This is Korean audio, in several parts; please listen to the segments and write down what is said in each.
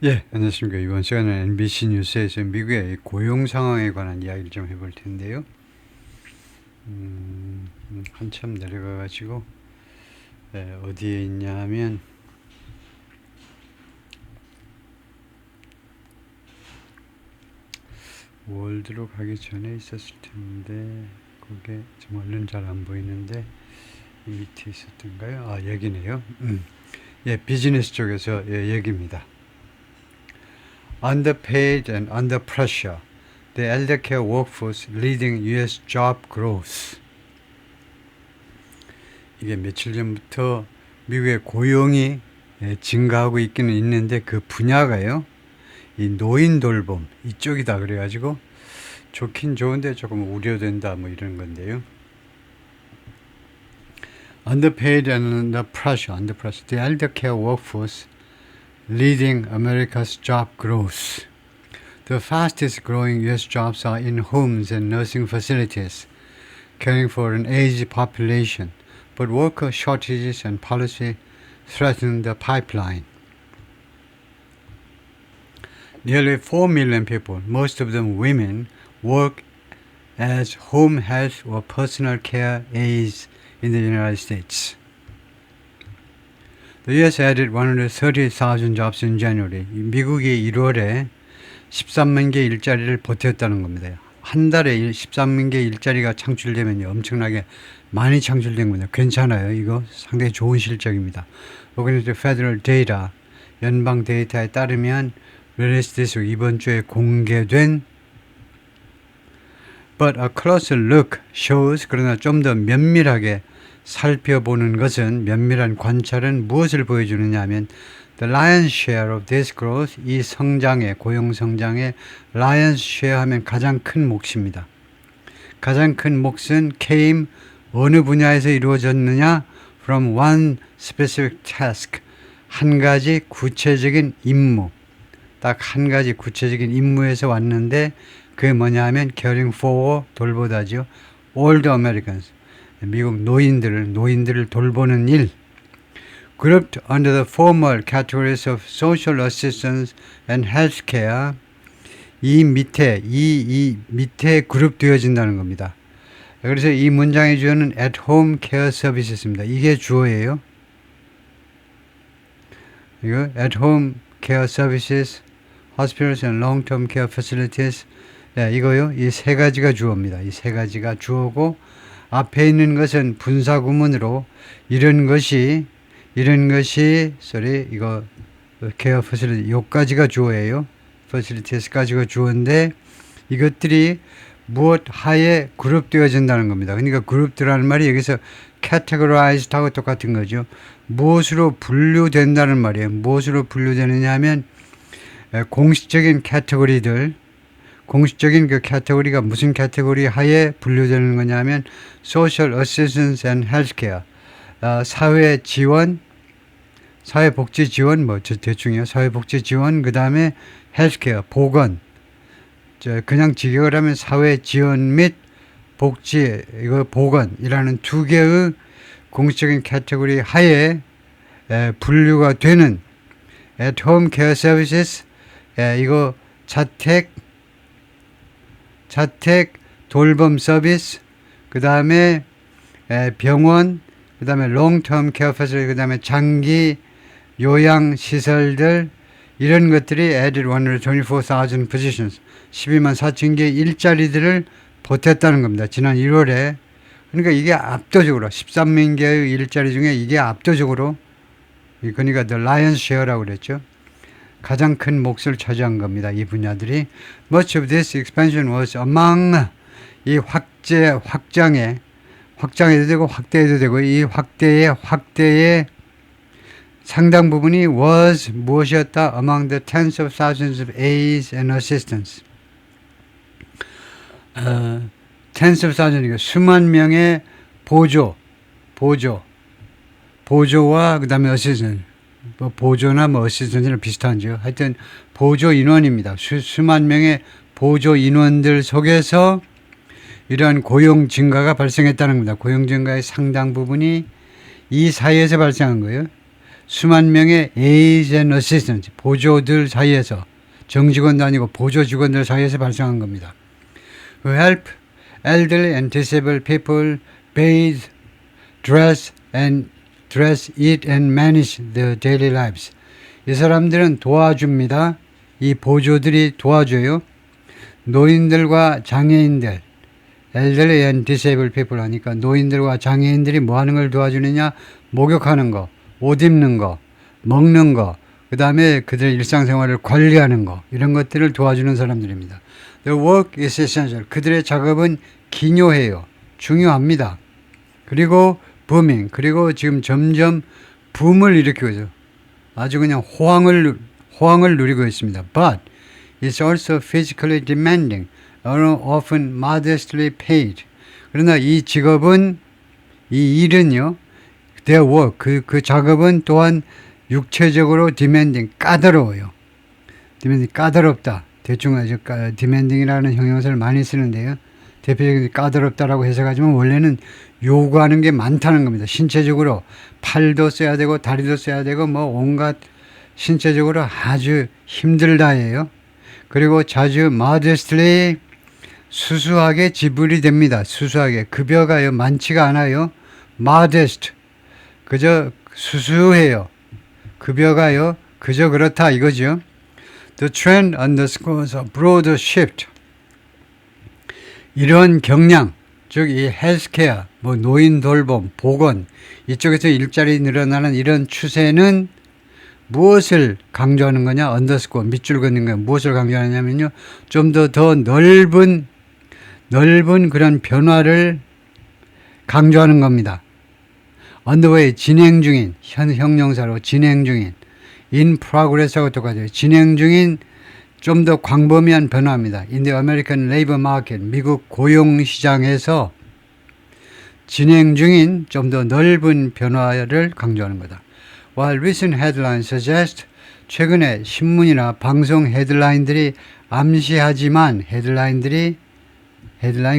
예, 안녕하십니까. 이번 시간은 NBC 뉴스에서 미국의 고용 상황에 관한 이야기를 좀 해볼 텐데요. 한참 내려가가지고 어디에 있냐 하면 월드로 가기 전에 있었을 텐데 그게 지금 얼른 잘 안 보이는데 이 밑에 있었던가요? 아, 여기네요. 예, 비즈니스 쪽에서 여기입니다. Underpaid and under pressure, the elder care workforce leading U.S. job growth. 이게 며칠 전부터 미국의 고용이 증가하고 있기는 있는데 그 분야가요, 이 노인 돌봄 이쪽이다 그래가지고 좋긴 좋은데 조금 우려된다 뭐 이런 건데요. Underpaid and under pressure, the elder care workforce leading America's job growth. The fastest growing U.S. jobs are in homes and nursing facilities, caring for an aged population. But worker shortages and policy threaten the pipeline. Nearly 4 million people, most of them women, work as home health or personal care aides in the United States. The U.S. added 130,000 jobs in January. 미국이 1월에 13만 개 일자리를 보탰다는 겁니다. 한 달에 13만 개 일자리가 창출되면요, 엄청나게 많이 창출된 겁니다. 괜찮아요. 이거 상당히 좋은 실적입니다. According to Federal Data, 연방 데이터에 따르면 릴리스트에서 이번 주에 공개된 But a closer look shows, 그러나 좀 더 면밀하게 살펴보는 것은, 면밀한 관찰은 무엇을 보여주느냐 하면 The lion's share of this growth, 이 성장의, 고용 성장의 lion's share 하면 가장 큰 몫입니다. 가장 큰 몫은 came, 어느 분야에서 이루어졌느냐? From one specific task, 한 가지 구체적인 임무, 딱 한 가지 구체적인 임무에서 왔는데 그게 뭐냐 하면 caring for, 돌보다죠. Older Americans, 미국 노인들을 돌보는 일. Grouped under the formal categories of social assistance and healthcare, 이 밑에 그룹되어진다는 겁니다. 그래서 이 문장의 주어는 at home care services입니다. 이게 주어예요. 이거 at home care services, hospitals and long-term care facilities. 이거요. 이 세 가지가 주어입니다. 이 세 가지가 주어고, 앞에 있는 것은 분사 구문으로 이런 것이 이거 케어 퍼실리티 요까지가 주어예요. 퍼실리티스까지가 주어인데 이것들이 무엇 하에 그룹되어진다는 겁니다. 그러니까 그룹들라는 말이 여기서 categorized하고 똑같은 거죠. 무엇으로 분류된다는 말이에요. 무엇으로 분류되느냐 하면 공식적인 카테고리들, 공식적인 그 카테고리가 무슨 카테고리 하에 분류되는 거냐면 Social Assistance and Healthcare, 사회 지원, 사회복지 지원, 뭐 대충이요. 사회복지 지원, 그 다음에 헬스케어, 보건. 그냥 직역을 하면 사회 지원 및 복지, 이거 보건이라는 두 개의 공식적인 카테고리 하에 분류가 되는 at home care services, 이거 자택 돌봄 서비스, 그 다음에 병원, 그 다음에 long term care facility, 그 다음에 장기 요양 시설들, 이런 것들이 added 124,000 positions, 12만 4천 개 일자리들을 보탰다는 겁니다. 지난 1월에. 그러니까 이게 압도적으로 13만 개의 일자리 중에 이게 압도적으로, 그러니까 the lion's share라고 그랬죠. 가장 큰 몫을 차지한 겁니다. 이 분야들이. Much of this expansion was among, 이 확장해도 되고 확대해도 되고, 이 확대의 상당 부분이 was, 무엇이었다? Among the tens of thousands of aides and assistants. tens of thousands, 수만 명의 보조와 그 다음에 assistant. 뭐 보조나 뭐 assistant이랑 비슷한지요. 하여튼 보조 인원입니다. 수만 명의 보조 인원들 속에서 이러한 고용 증가가 발생했다는 겁니다. 고용 증가의 상당 부분이 이 사이에서 발생한 거예요. 수만 명의 aides and assistants, 보조들 사이에서, 정직원도 아니고 보조 직원들 사이에서 발생한 겁니다. who help elderly and disabled people bathe, dress, eat and manage their daily lives. 이 사람들은 도와줍니다. 이 보조들이 도와줘요. 노인들과 장애인들, elderly and disabled people 하니까 노인들과 장애인들이 뭐 하는 걸 도와주느냐? 목욕하는 거, 옷 입는 거, 먹는 거, 그 다음에 그들의 일상생활을 관리하는 거, 이런 것들을 도와주는 사람들입니다. Their work is essential. 그들의 작업은 기묘해요. 중요합니다. 그리고 booming. 그리고 지금 점점 붐을 일으키고 있어요. 아주 그냥 호황을 누리고 있습니다. But it's also physically demanding, often modestly paid. 그러나 이 직업은, 이 일은요, their work, 그 작업은 또한 육체적으로 demanding, 까다로워요. demanding, 까다롭다. 대충 아주 demanding이라는 형용사를 많이 쓰는데요. 대표적인 까다롭다라고 해석하지만 원래는 요구하는 게 많다는 겁니다. 신체적으로 팔도 써야 되고 다리도 써야 되고 뭐 온갖 신체적으로 아주 힘들다예요. 그리고 자주 modestly, 수수하게 지불이 됩니다. 수수하게. 급여가요 많지가 않아요. modest, 그저 수수해요. 급여가요 그저 그렇다 이거죠. The trend underscores a broader shift. 이런 경향, 즉 이 헬스케어, 뭐 노인 돌봄, 보건, 이쪽에서 일자리 늘어나는 이런 추세는 무엇을 강조하는 거냐? 언더스코어, 밑줄 긋는 거예요. 무엇을 강조하냐면요, 좀 더 넓은 그런 변화를 강조하는 겁니다. 언더웨이, 진행 중인, 형용사로 진행 중인, in progress하고 똑같아요. 진행 중인 좀 더 광범위한 변화입니다. In the American labor market, 미국 고용시장에서 진행 중인 좀 더 넓은 변화를 강조하는 거다. While recent headlines suggest, 최근에 신문이나 방송 헤드라인들이 암시하지만, 헤드라인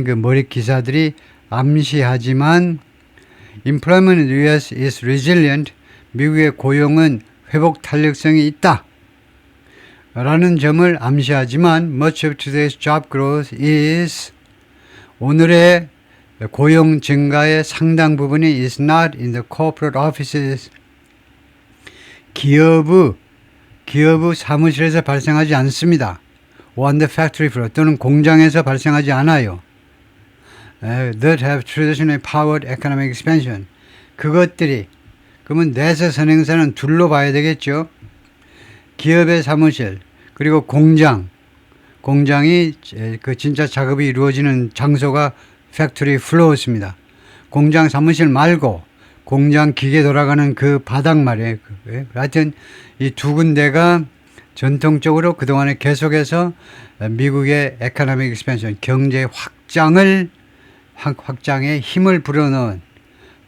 그 머리 기사들이 암시하지만, employment in the US is resilient, 미국의 고용은 회복 탄력성이 있다 라는 점을 암시하지만, much of today's job growth is, 오늘의 고용 증가의 상당 부분이 is not in the corporate offices, 기업의 사무실에서 발생하지 않습니다. on the factory floor, 또는 공장에서 발생하지 않아요. that have traditionally powered economic expansion. 그것들이, 그러면 내세 선행사는 둘로 봐야 되겠죠. 기업의 사무실, 그리고 공장이 그 진짜 작업이 이루어지는 장소가 factory floor입니다. 공장 사무실 말고 공장 기계 돌아가는 그 바닥 말이에요. 하여튼 이 두 군데가 전통적으로 그동안에 계속해서 미국의 economic expansion, 경제 확장에 힘을 불어넣은,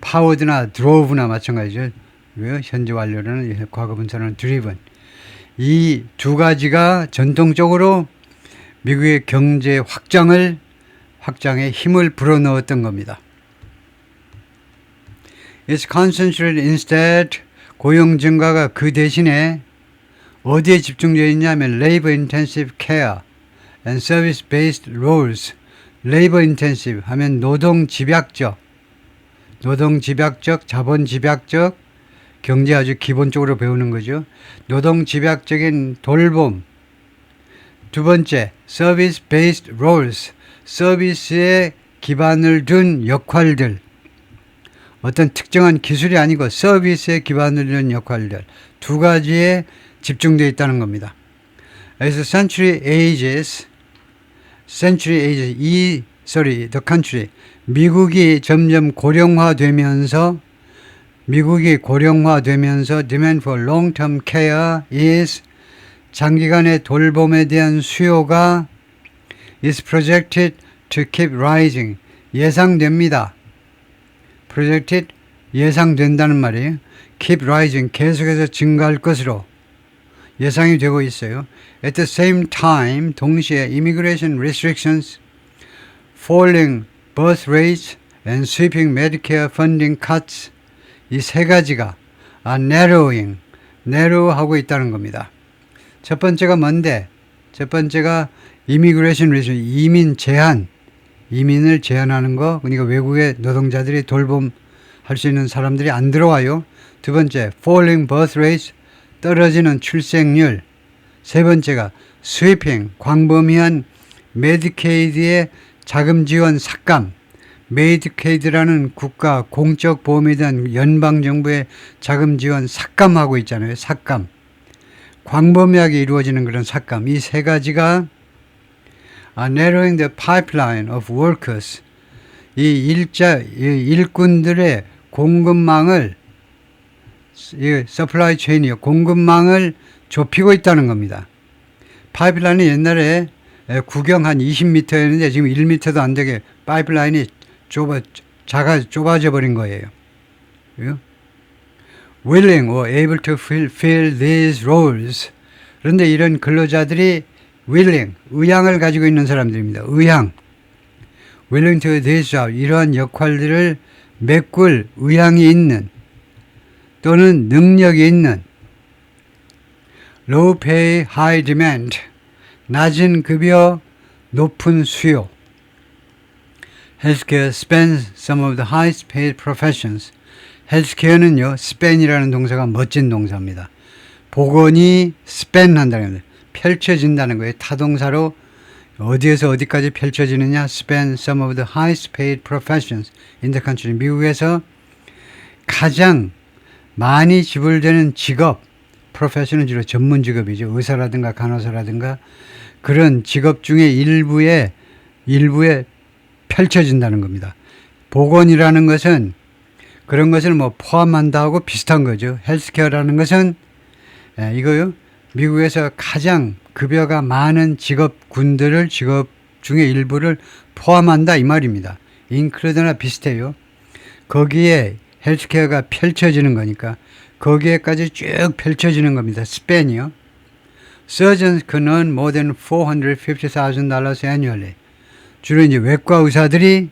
powered나 drove나 마찬가지죠. 현재 완료로는, 과거 분사는 driven. 이 두 가지가 전통적으로 미국의 경제 확장에 힘을 불어넣었던 겁니다. It's concentrated instead, 고용 증가가 그 대신에 어디에 집중되어 있냐면 labor intensive care and service based roles. labor intensive 하면 노동 집약적, 자본 집약적, 경제 아주 기본적으로 배우는 거죠. 노동 집약적인 돌봄. 두 번째, service based roles, 서비스에 기반을 둔 역할들. 어떤 특정한 기술이 아니고 서비스에 기반을 둔 역할들. 두 가지에 집중되어 있다는 겁니다. 그래서 century ages, the country, 미국이 점점 고령화되면서 demand for long-term care is, 장기간의 돌봄에 대한 수요가 is projected to keep rising, 예상됩니다. projected, 예상된다는 말이에요. keep rising, 계속해서 증가할 것으로 예상이 되고 있어요. At the same time, 동시에 immigration restrictions, falling birth rates and sweeping Medicare funding cuts, 이 세 가지가 narrow 하고 있다는 겁니다. 첫 번째가 뭔데? 첫 번째가 immigration restriction, 이민 제한, 이민을 제한하는 거. 그러니까 외국의 노동자들이 돌봄할 수 있는 사람들이 안 들어와요. 두 번째, falling birth rates, 떨어지는 출생률. 세 번째가 sweeping, 광범위한 메디케이드의 자금 지원 삭감. 메디케이드라는 국가 공적 보험에 대한 연방정부의 자금 지원 삭감하고 있잖아요. 삭감. 광범위하게 이루어지는 그런 삭감. 이 세 가지가 narrowing the pipeline of workers. 이 일꾼들의 공급망을 supply chain이요. 공급망을 좁히고 있다는 겁니다. 파이프라인이 옛날에 구경 한 20m였는데 지금 1m도 안 되게 파이프라인이 좁아져 버린 거예요. willing or able to fill these roles. 그런데 이런 근로자들이 willing, 의향을 가지고 있는 사람들입니다. 의향. willing to do this job. 이러한 역할들을 메꿀 의향이 있는 또는 능력이 있는 low pay, high demand. 낮은 급여, 높은 수요. Healthcare spans some of the highest paid professions. 헬스케어는요, span이라는 동사가 멋진 동사입니다. 보건이 span 한다는 겁니다. 펼쳐진다는 거예요. 타동사로 어디에서 어디까지 펼쳐지느냐? span some of the highest paid professions in the country. 미국에서 가장 많이 지불되는 직업, profession은 주로 전문 직업이죠. 의사라든가 간호사라든가 그런 직업 중에 일부에 펼쳐진다는 겁니다. 보건이라는 것은 그런 것을 뭐 포함한다 하고 비슷한 거죠. 헬스케어라는 것은 이거요. 미국에서 가장 급여가 많은 직업 중에 일부를 포함한다 이 말입니다. include나 비슷해요. 거기에 헬스케어가 펼쳐지는 거니까 거기에까지 쭉 펼쳐지는 겁니다. 스팬이요. Surgeons can earn more than $450,000 annually. 주로 이제 외과 의사들이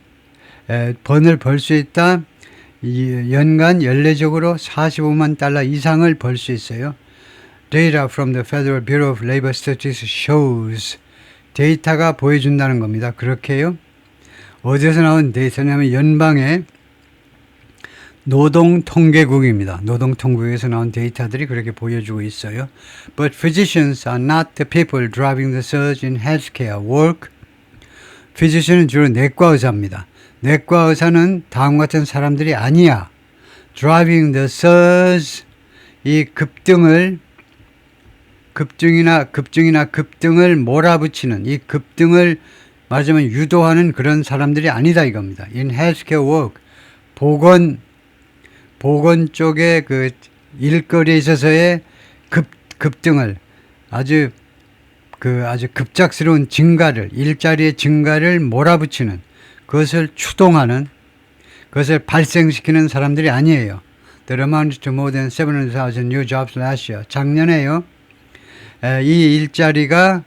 번을 벌 수 있다. 연간 연례적으로 $45만 이상을 벌 수 있어요. Data from the Federal Bureau of Labor Statistics shows. 데이터가 보여준다는 겁니다. 그렇게요. 어디에서 나온 데이터냐면 연방의 노동통계국입니다. 노동통계국에서 나온 데이터들이 그렇게 보여주고 있어요. But physicians are not the people driving the surge in healthcare work. physician은 주로 내과 의사입니다. 내과 의사는 다음과 같은 사람들이 아니야. driving the surge, 이 급등을 몰아붙이는, 이 급등을 말하자면 유도하는 그런 사람들이 아니다 이겁니다. in healthcare work, 보건 쪽의 그 일거리에 있어서의 급등을 아주 급작스러운 증가를, 일자리의 증가를 몰아붙이는, 그것을 추동하는, 그것을 발생시키는 사람들이 아니에요. There amounted to more than 700,000 new jobs last year. 작년에요. 이 일자리가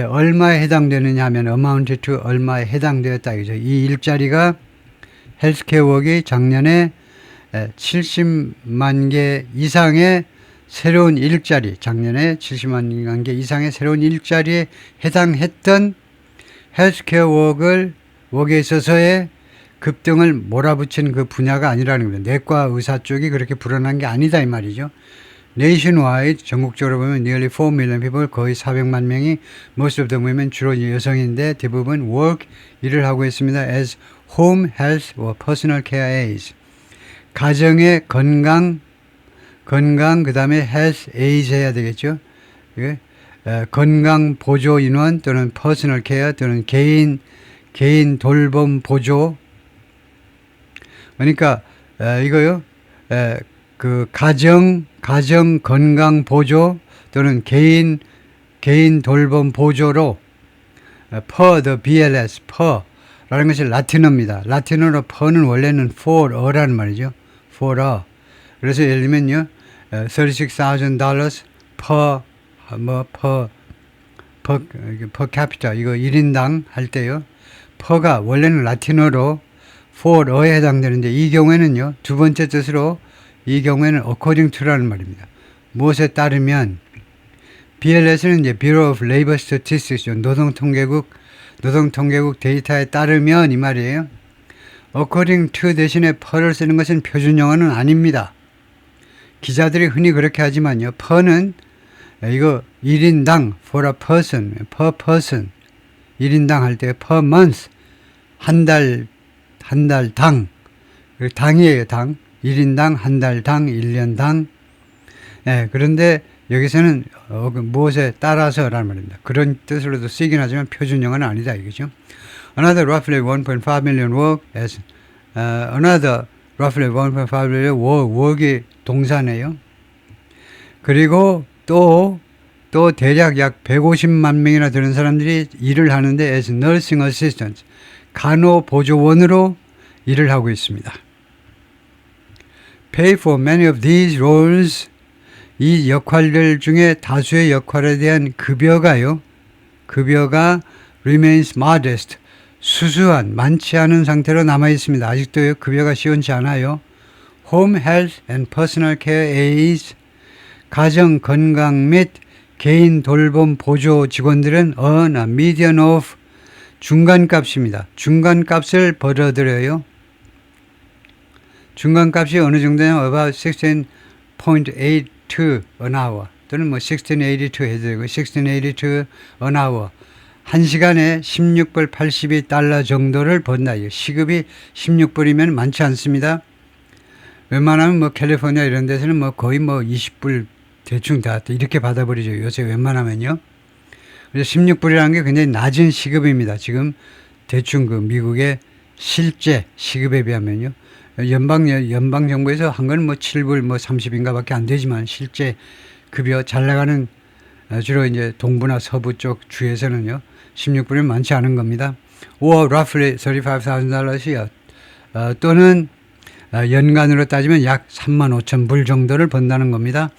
얼마에 해당되느냐 하면 amounted to 얼마에 해당되었다 이거죠. 이 일자리가 헬스케어 웍이 작년에 70만 개 이상의 새로운 일자리, 작년에 70만 개 이상의 새로운 일자리에 해당했던 헬스케어 웍에 있어서의 급등을 몰아붙인 그 분야가 아니라는 겁니다. 내과 의사 쪽이 그렇게 불어난 게 아니다 이 말이죠. Nationwide, 전국적으로 보면 nearly 4 million people, 거의 400만 명이 most of the women, 주로 여성인데 대부분 work, 일을 하고 있습니다. as home health or personal care aides. 가정의 건강 그 다음에 health aides 해야 되겠죠. 건강 보조 인원 또는 personal care 또는 개인 돌봄 보조. 그러니까 이거요. 그 가정 건강 보조 또는 개인 돌봄 보조로 per the BLS per라는 것이 라틴어입니다. 라틴어로 per는 원래는 for a라는 말이죠. for a. 그래서 예를 들면요, $36,000 per capita 이거 1인당 할 때요. per가 원래는 라틴어로 for a에 해당되는데 이 경우에는요, 두 번째 뜻으로 이 경우에는 according to라는 말입니다. 무엇에 따르면 BLS는 이제 Bureau of Labor Statistics죠. 노동통계국 데이터에 따르면 이 말이에요. according to 대신에 per를 쓰는 것은 표준 영어는 아닙니다. 기자들이 흔히 그렇게 하지만요. per는 이거 1인당 for a person, per person 1인당 할 때 per month 한 달당 당이에요. 당 1인당 한 달당 1년당 그런데 여기서는 무엇에 따라서라는 말입니다. 그런 뜻으로도 쓰이긴 하지만 표준 영어는 아니다 이거죠. Another roughly 1.5 million work as another roughly 1.5 million work이 동사네요. 그리고 또 대략 약 150만 명이나 되는 사람들이 일을 하는데 as nursing assistants 간호보조원으로 일을 하고 있습니다. Pay for many of these roles 이 역할들 중에 다수의 역할에 대한 급여가 remains modest 수수한 많지 않은 상태로 남아 있습니다. 아직도 급여가 시원치 않아요. Home health and personal care aides 가정 건강 및 개인 돌봄 보조 직원들은 earn a median of 중간값입니다. 중간값을 벌어들여요. 중간값이 어느 정도냐면 about 16.82 an hour 또는 1682 해도 되고 1682 an hour 한 시간에 16불 82달러 정도를 번다. 시급이 16불이면 많지 않습니다. 웬만하면 캘리포니아 이런 데서는 거의 20불 대충 다 이렇게 받아버리죠. 요새 웬만하면요. 그래서 16불이라는 게 굉장히 낮은 시급입니다. 지금 대충 미국의 실제 시급에 비하면요. 연방 정부에서 한 건 7불 30인가 밖에 안 되지만 실제 급여 잘 나가는 주로 이제 동부나 서부 쪽 주에서는요. 16불이면 많지 않은 겁니다. or roughly $35,000이요. 또는 연간으로 따지면 약 35,000불 정도를 번다는 겁니다.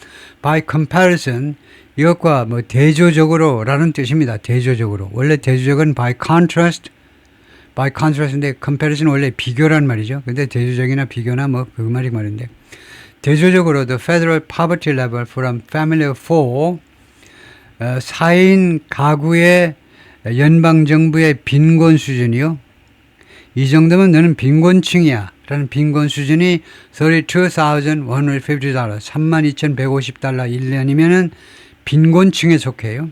By comparison 이것과 대조적으로라는 뜻입니다. 대조적으로. 원래 대조적은 by contrast인데 comparison 원래 비교란 말이죠. 근데 대조적이나 비교나 그 말이 말인데 대조적으로 the federal poverty level from family of 4 4인 가구의 연방정부의 빈곤 수준이요. 이 정도면 너는 빈곤층이야 라는 빈곤 수준이 $32,150 32,150달러 1년이면은 빈곤층에 속해요.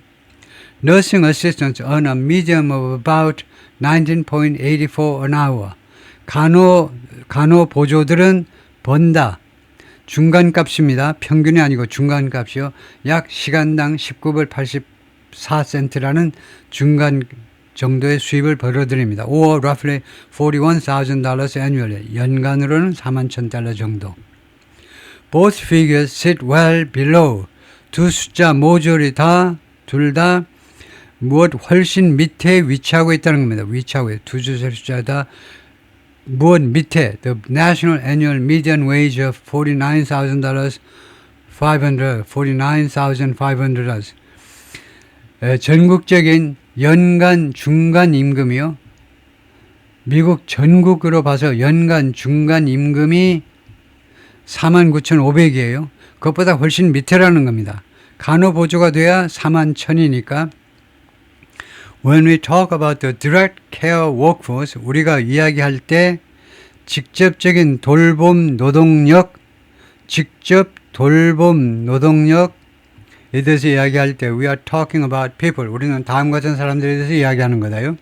Nursing assistants earn a median of about 19.84 an hour. 간호 보조들은 번다. 중간값입니다. 평균이 아니고 중간값이요. 약 시간당 19불 84센트라는 중간 정도의 수입을 벌어들입니다. or roughly $41,000 annually. 연간으로는 41,000달러 정도. Both figures sit well below. 두 숫자 모조리 둘 다 무엇 훨씬 밑에 위치하고 있다는 겁니다. 위치하고 두 숫자 다 무엇 밑에 the national annual median wage of $49,500 전국적인 연간 중간 임금이요. 미국 전국으로 봐서 연간 중간 임금이 49,500이에요. 그것보다 훨씬 밑에라는 겁니다. 간호보조가 돼야 41,000이니까 When we talk about the direct care workforce, 우리가 이야기할 때 직접 돌봄 노동력에 대해서 이야기할 때 we are talking about people. 우리는 다음과 같은 사람들에 대해서 이야기하는 거다요.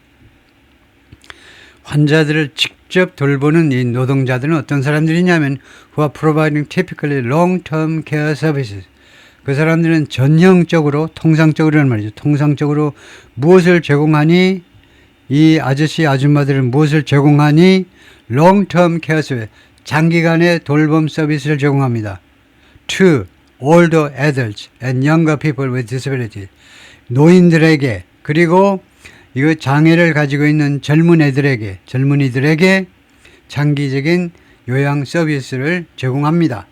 환자들을 직접 돌보는 이 노동자들은 어떤 사람들이냐면 who are providing typically long-term care services. 그 사람들은 전형적으로 통상적으로는 말이죠. 통상적으로 무엇을 제공하니? 이 아저씨 아줌마들은 무엇을 제공하니? long-term care service. 장기간의 돌봄 서비스를 제공합니다. to older adults and younger people with disabilities. 노인들에게 그리고 이거 장애를 가지고 있는 젊은이들에게 장기적인 요양 서비스를 제공합니다.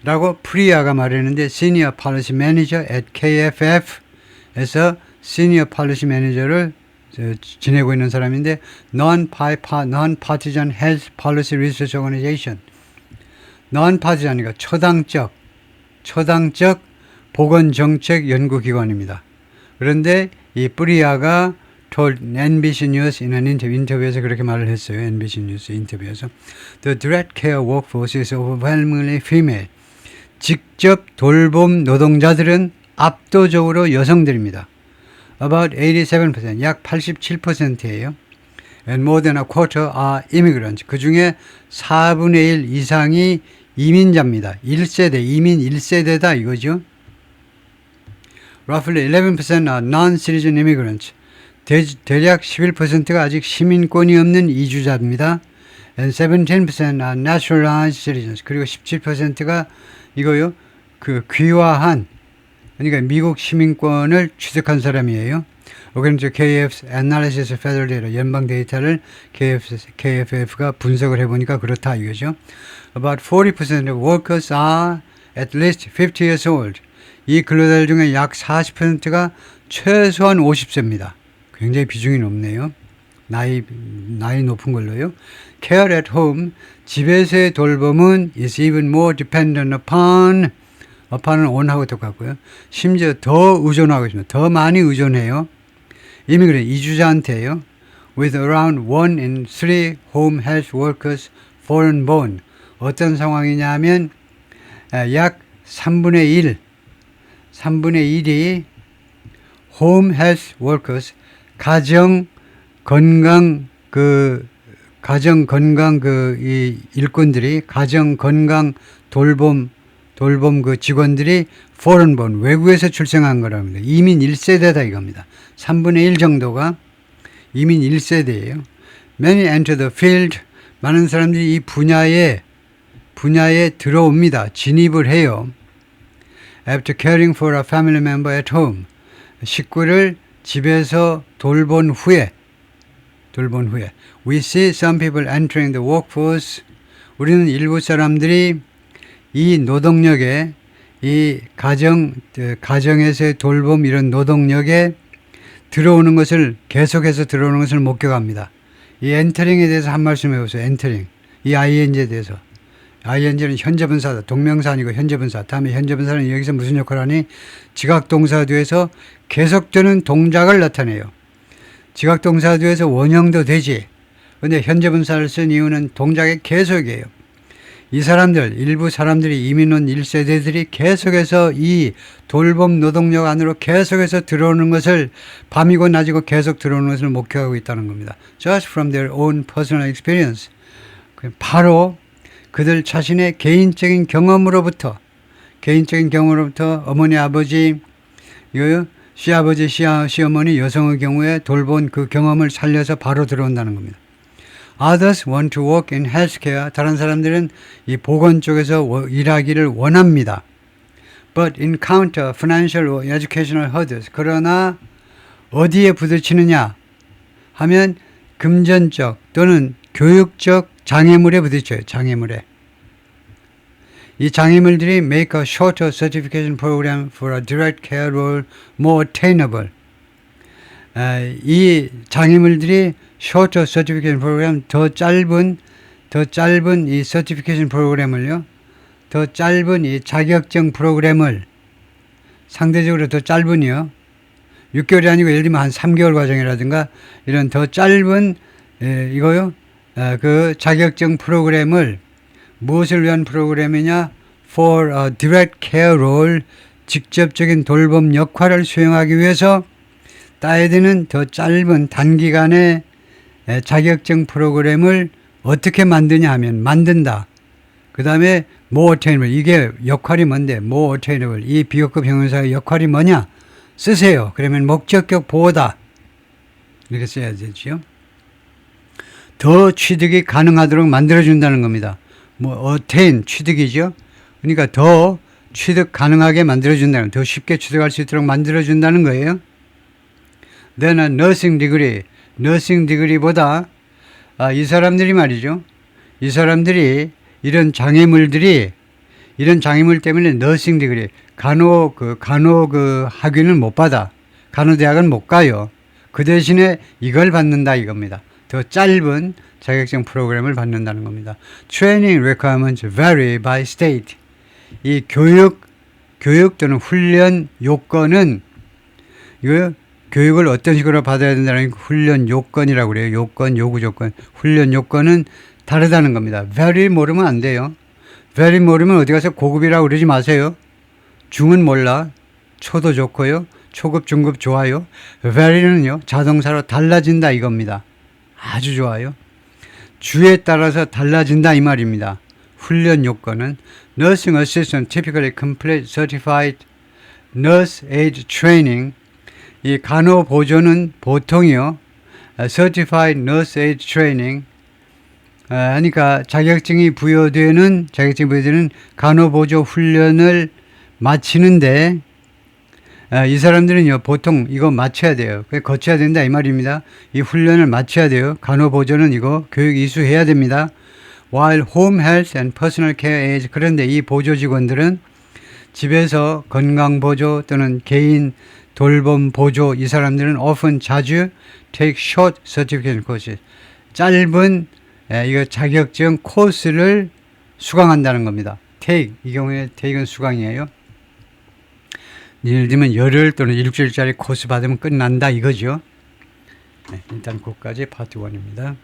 라고 프리아가 말했는데 Senior Policy Manager at KFF에서 Senior Policy Manager를 지내고 있는 사람인데 Non-Partisan Health Policy Research Organization non-partisan이니까 초당적 보건정책 연구기관입니다. 그런데 이 뿌리아가 told NBC News in an 인터뷰에서 그렇게 말을 했어요. NBC 뉴스 인터뷰에서 The direct care workforce is overwhelmingly female. 직접 돌봄 노동자들은 압도적으로 여성들입니다. About 87%, 약 87%예요. And more than a quarter are immigrants. 그 중에 4분의 1 이상이 이민자입니다. 1세대, 이민 1세대다 이거죠. Roughly 11% are non-citizen immigrants. 대략 11%가 아직 시민권이 없는 이주자입니다. And 17% are naturalized citizens. 그리고 17%가 이거요. 그 귀화한, 그러니까 미국 시민권을 취득한 사람이에요. According to KF's Analysis of Federal Data, 연방 데이터를 KFF가 분석을 해보니까 그렇다 이거죠. About 40% of workers are at least 50 years old. 이 근로자들 중에 약 40%가 최소한 50세입니다. 굉장히 비중이 높네요. 나이 높은 걸로요. Care at home, 집에서의 돌봄은 is even more dependent upon은 on하고 똑같고요. 심지어 더 의존하고 있습니다. 더 많이 의존해요. 이미그레이트, 이주자한테요. With around 1 in 3 home health workers foreign born. 어떤 상황이냐면 약 3분의 1이 home health workers, 가정 건강 이 일꾼들이, 가정 건강 돌봄 그 직원들이 foreign born, 외국에서 출생한 거랍니다. 이민 1세대다 이겁니다. 3분의 1 정도가 이민 1세대예요. Many enter the field. 많은 사람들이 이 분야에 들어옵니다. 진입을 해요. After caring for a family member at home. 식구를 집에서 돌본 후에 We see some people entering the workforce. 우리는 일부 사람들이 이 노동력에, 이 가정에서의 돌봄 이런 노동력에 계속해서 들어오는 것을 목격합니다. 이 엔터링에 대해서 한 말씀 해보세요. 엔터링. 이 ing에 대해서. ing는 현재분사다. 동명사 아니고 현재분사. 다음에 현재분사는 여기서 무슨 역할을 하니? 지각동사두에서 계속되는 동작을 나타내요. 지각동사두에서 원형도 되지. 근데 현재분사를 쓴 이유는 동작의 계속이에요. 이 사람들, 일부 사람들이, 이민 온 1세대들이 계속해서 이 돌봄 노동력 안으로 계속해서 들어오는 것을, 밤이고 낮이고 계속 들어오는 것을 목격하고 있다는 겁니다. Just from their own personal experience. 바로 그들 자신의 개인적인 경험으로부터 어머니, 아버지, 시아버지, 시어머니, 여성의 경우에 돌본 그 경험을 살려서 바로 들어온다는 겁니다. Others want to work in healthcare. 다른 사람들은 이 보건 쪽에서 일하기를 원합니다. But encounter financial or educational hurdles. 그러나 어디에 부딪히느냐 하면 금전적 또는 교육적 장애물에 부딪혀요. 장애물에. 이 장애물들이 make a shorter certification program for a direct care role more attainable. 이 장애물들이 shorter certification program, 더 짧은 이 certification 프로그램을요, 더 짧은 이 자격증 프로그램을, 상대적으로 더 짧은요, 6개월이 아니고 예를 들면 한 3개월 과정이라든가 이런 더 짧은 그 자격증 프로그램을, 무엇을 위한 프로그램이냐? For a direct care role, 직접적인 돌봄 역할을 수행하기 위해서 따야 되는 더 짧은 단기간의 자격증 프로그램을 어떻게 만드냐 하면 만든다. 그 다음에 more attainable, 이게 역할이 뭔데? more attainable, 이 비교급 형용사의 역할이 뭐냐? 쓰세요. 그러면 목적격 보호다. 이렇게 써야 되죠. 더 취득이 가능하도록 만들어준다는 겁니다. attain, 취득이죠. 그러니까 더 취득 가능하게 만들어준다는, 더 쉽게 취득할 수 있도록 만들어준다는 거예요. Then a nursing degree보다 이 사람들이 말이죠. 이 사람들이 이런 장애물 때문에 nursing degree, 간호 학위는 못 받아. 간호대학은 못 가요. 그 대신에 이걸 받는다 이겁니다. 더 짧은 자격증 프로그램을 받는다는 겁니다. Training requirements vary by state. 이 교육 또는 훈련 요건은 이거 교육을 어떤 식으로 받아야 된다는 훈련 요건이라고 그래요. 요건, 요구 조건. 훈련 요건은 다르다는 겁니다. very 모르면 안 돼요. very 모르면 어디 가서 고급이라고 그러지 마세요. 중은 몰라. 초도 좋고요. 초급, 중급 좋아요. very는요. 자동사로 달라진다 이겁니다. 아주 좋아요. 주에 따라서 달라진다 이 말입니다. 훈련 요건은 Nursing Assistant typically complete certified nurse aid training. 이 간호보조는 보통이요. Certified Nurse Aid Training. 그러니까 자격증이 부여되는 간호보조 훈련을 마치는데 이 사람들은요 보통 이거 마쳐야 돼요. 거쳐야 된다 이 말입니다. 이 훈련을 마쳐야 돼요. 간호보조는 이거 교육 이수해야 됩니다. While home health and personal care aides, 그런데 이 보조 직원들은 집에서 건강보조 또는 개인 돌봄 보조, 이 사람들은 often 자주 take short certification courses, 짧은 이거 자격증 코스를 수강한다는 겁니다. take, 이 경우에 take은 수강이에요. 예를 들면 열흘 또는 일주일짜리 코스 받으면 끝난다 이거죠. 네, 일단 거기까지 파트 1입니다.